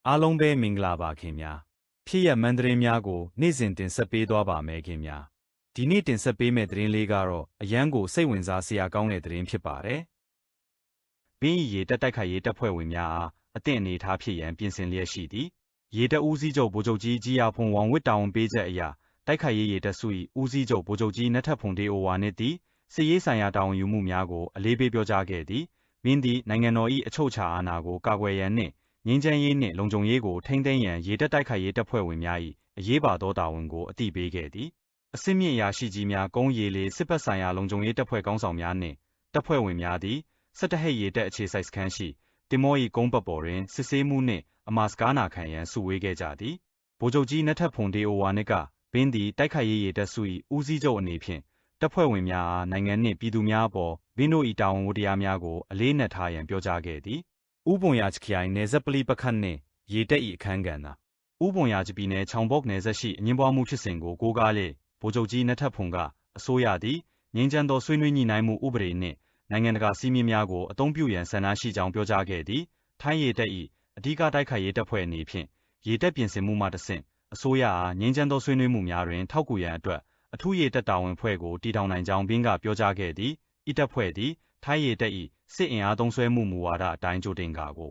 အားလုံးပဲမင်္ဂလာပါခင်ဗျာဖြစ်ရမှန်သတင်းများကိုနေ့စဉ်တင်ဆက်ပေးသွားပါမယ်ခင်ဗျာဒီနေ့တင်ဆက်ပေးမယ့်သတင်းလေးကတော့အရန်ကိုစိတ်ဝင်စားစရာကောင်းတဲ့သတင်းဖြစ်ပါတယ်ဘင်းရီရေတက်တိုက်ခိုက်ရေးတပ်ဖွဲ့ဝင်များအားအသင့်အနေထားဖြစ်ရန်ပြင်ဆင်လျက်ရှိသည်ရေတပ်ဦးစီးချုပ်ဗိုလ်ချုပ်ကြီးကြီးရဖုံဝမ်ဝစ်တာဝန်ပေးချက်အရတိုက်ခိုက်ရေးရေတပ်စု၏ဦးစီးချုပ်ဗိုလ်ချုပ်ကြီးနတ်ထက်ဖုန်ဒေအိုဝါနှင့်သည်စစ်ရေးဆိုင်ရာတာဝန်ယူမှုများကိုအလေးပေးပြောကြားခဲ့သည်မင်းသည်နိုင်ငံတော်၏အချုပ်အခြာအာဏာကိုကာကွယ်ရန်နှင့်ငြိမ်းချမ်းရေးနှင့်လုံခြုံရေးကိုထိန်းသိမ်းရန်ရေတပ်တိုက်ခိုက်ရေးတပ်ဖွဲ့ဝင်များ၏အရေးပါသောတာဝန်ကိုအသိပေးခဲ့သည်အစစ်မြင့်ရာရှိကြီးများကုန်းရေလေစစ်ဘက်ဆိုင်ရာလုံခြုံရေးတပ်ဖွဲ့ကောင်းဆောင်များနှင့်တပ်ဖွဲ့ဝင်များသည်17ဟိတ်ရေတပ်အခြေစိုက်စခန်းရှိတင်မော၏ကုန်းပတ်ပေါ်တွင်စစ်ဆေးမှုနှင့်အမှာစကားနာခံရန်စုဝေးခဲ့ကြသည်ဗိုလ်ချုပ်ကြီးနတ်ထက်ဖုန်ဒေအိုဝါနစ်ကဘင်းသည်တိုက်ခိုက်ရေးရေတပ်စု၏ဦးစီးချုပ်အနေဖြင့်တပ်ဖွဲ့ဝင်များအားနိုင်ငံနှင့်ပြည်သူများအပေါ်ဘင်းတို့၏တာဝန်ဝတ္တရားများကိုအလေးနက်ထားရန်ပြောကြားခဲ့သည်ဥပုံရာချခိုင်နယ်စပ်ပလိပခတ်နှင့်ရေတက်၏အခန်းကဏ္ဍဥပုံရာချပြည်နယ်ချောင်ဘော့နယ်စပ်ရှိအငင်းပွားမှုဖြစ်စဉ်ကိုကိုးကားလေဗိုလ်ချုပ်ကြီးနတ်ထက်ဖုန်ကအစိုးရသည်ငြိမ်းချမ်းသောဆွေးနွေးညှိနှိုင်းမှုဥပဒေနှင့်နိုင်ငံတကာစည်းမျဉ်းများကိုအသုံးပြုရန်ဆန္ဒရှိကြောင်းပြောကြားခဲ့သည်ထိုင်းရေတပ်၏အဓိကတိုက်ခိုက်ရေးတပ်ဖွဲ့အနေဖြင့်ရေတပ်ပြင်ဆင်မှုမှတစ်ဆင့်အစိုးရအားငြိမ်းချမ်းသောဆွေးနွေးမှုများတွင်ထောက်ကူရန်အတွက်အထူးရေတပ်တာဝန်ဖွဲ့ကိုတည်ထောင်နိုင်ကြောင်းဘင်းကပြောကြားခဲ့သည်ဤတပ်ဖွဲ့သည်ထိုင်းရေတပ်၏စစ်အင်အားသုံးစွဲမှုမူဝါဒအတိုင်းကြိုတင်ကာကို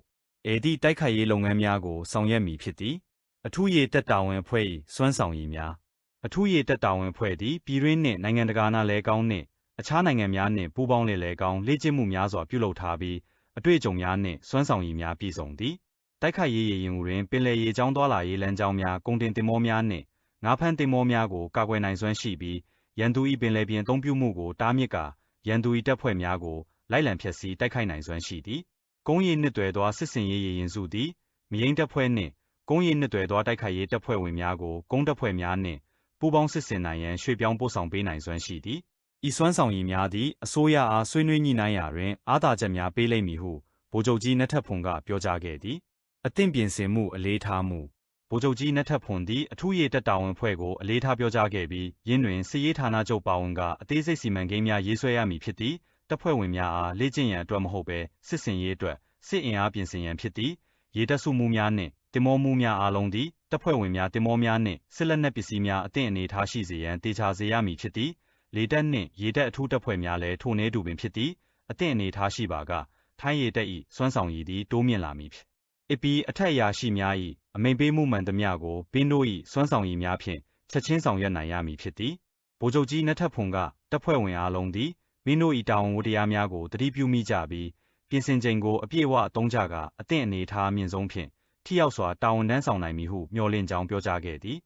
သည့်တိုက်ခိုက်ရေးလုပ်ငန်းများကိုဆောင်ရွက်မည်ဖြစ်သည်အထူးရေတပ်တာဝန်အဖွဲ့၏စွမ်းဆောင်ရည်များအထူးရေတပ်တာဝန်အဖွဲ့သည်ပြည်တွင်းနှင့်နိုင်ငံတကာနာလဲကောင်းနှင့်အခြားနိုင်ငံများနှင့်ပူးပေါင်းလဲကောင်းလေ့ကျင့်မှုများစွာပြုလုပ်ထားပြီးအတွေ့အကြုံများနှင့်စွမ်းဆောင်ရည်များပြည့်စုံသည်တိုက်ခိုက်ရေးရေရင်တွင်ပင်လယ်ရေကြောင်းသွားလာရေးလမ်းကြောင်းများကုန်တင်သင်္ဘောများနှင့်ငါးဖမ်းသင်္ဘောများကိုကာကွယ်နိုင်စွမ်းရှိပြီးရန်သူ၏ပင်လယ်ပြင်အသုံးပြုမှုကိုတားမြစ်ကာရန်သူ၏တပ်ဖွဲ့များကိုလိုက်လံဖျက်ဆီးတိုက်ခိုက်နိုင်စွမ်းရှိသည်ကုန်းရည်နှစ်သွယ်သောစစ်စင်ရေးရေရင်စုသည်မရိန်းတပ်ဖွဲ့နှင့်ကုန်းရည်နှစ်သွယ်သောတိုက်ခိုက်ရေးတပ်ဖွဲ့ဝင်များကိုကုန်းတပ်ဖွဲ့များနှင့်ပူးပေါင်းစစ်ဆင်နိုင်ရန်ရွှေ့ပြောင်းပို့ဆောင်ပေးနိုင်စွမ်းရှိသည်ဤစွမ်းဆောင်ရည်များသည်အစိုးရအားဆွေးနွေးညှိနှိုင်းရာတွင်အားသာချက်များပေးလိမ့်မည်ဟုဗိုလ်ချုပ်ကြီးနတ်ထက်ဖုန်ကပြောကြားခဲ့သည်အသင့်ပြင်ဆင်မှုအလေးထားမှုဗိုလ်ချုပ်ကြီးနတ်ထက်ဖုန်သည်အထူးရေတပ်တာဝန်ဖွဲ့ကိုအလေးထားပြောကြားခဲ့ပြီးယင်းတွင်စစ်ရေးဌာနချုပ်ပါဝင်ကအသေးစိတ်စီမံကိန်းများရေးဆွဲရမည်ဖြစ်သည်တပ်ဖွဲ့ဝင်များအားလေ့ကျင့်ရန်အတွက်မဟုတ်ဘဲစစ်စင်ရေးအတွက်စစ်အင်အားပြင်ဆင်ရန်ဖြစ်သည်ရေတပ်စုမှုများနှင့်တင်မောမှုများအားလုံးသည်တပ်ဖွဲ့ဝင်များတင်မောများနှင့်စစ်လက်နက်ပစ္စည်းများအသင့်အနေထားရှိစေရန်တေချာစေရမည်ဖြစ်သည်လေတပ်နှင့်ရေတပ်အထူးတပ်ဖွဲ့များလည်းထိုနည်းတူပင်ဖြစ်သည်အသင့်အနေထားရှိပါကထိုင်းရေတပ်၏စွမ်းဆောင်ရည်သည်တိုးမြင့်လာမည်ဖြစ်ပြီးအထက်အရာရှိများ၏အမိန့်ပေးမှုမှန်သမျှကိုဘင်းတို့၏စွမ်းဆောင်ရည်များဖြင့်ချက်ချင်းဆောင်ရွက်နိုင်ရမည်ဖြစ်သည်ဗိုလ်ချုပ်ကြီးနတ်ထက်ဖုန်ကတပ်ဖွဲ့ဝင်အားလုံးသည်မင်းတို့၏တာဝန်ဝတ္တရားများကိုသတိပြုမိကြပြီးပြင်ဆင်ချိန်ကိုအပြည့်အဝအသုံးချကာအသင့်အနေထားအမြင့်ဆုံးဖြင့်ထိရောက်စွာတာဝန်ထမ်းဆောင်နိုင်မည်ဟုမျှော်လင့်ကြောင်းပြောကြားခဲ့သည်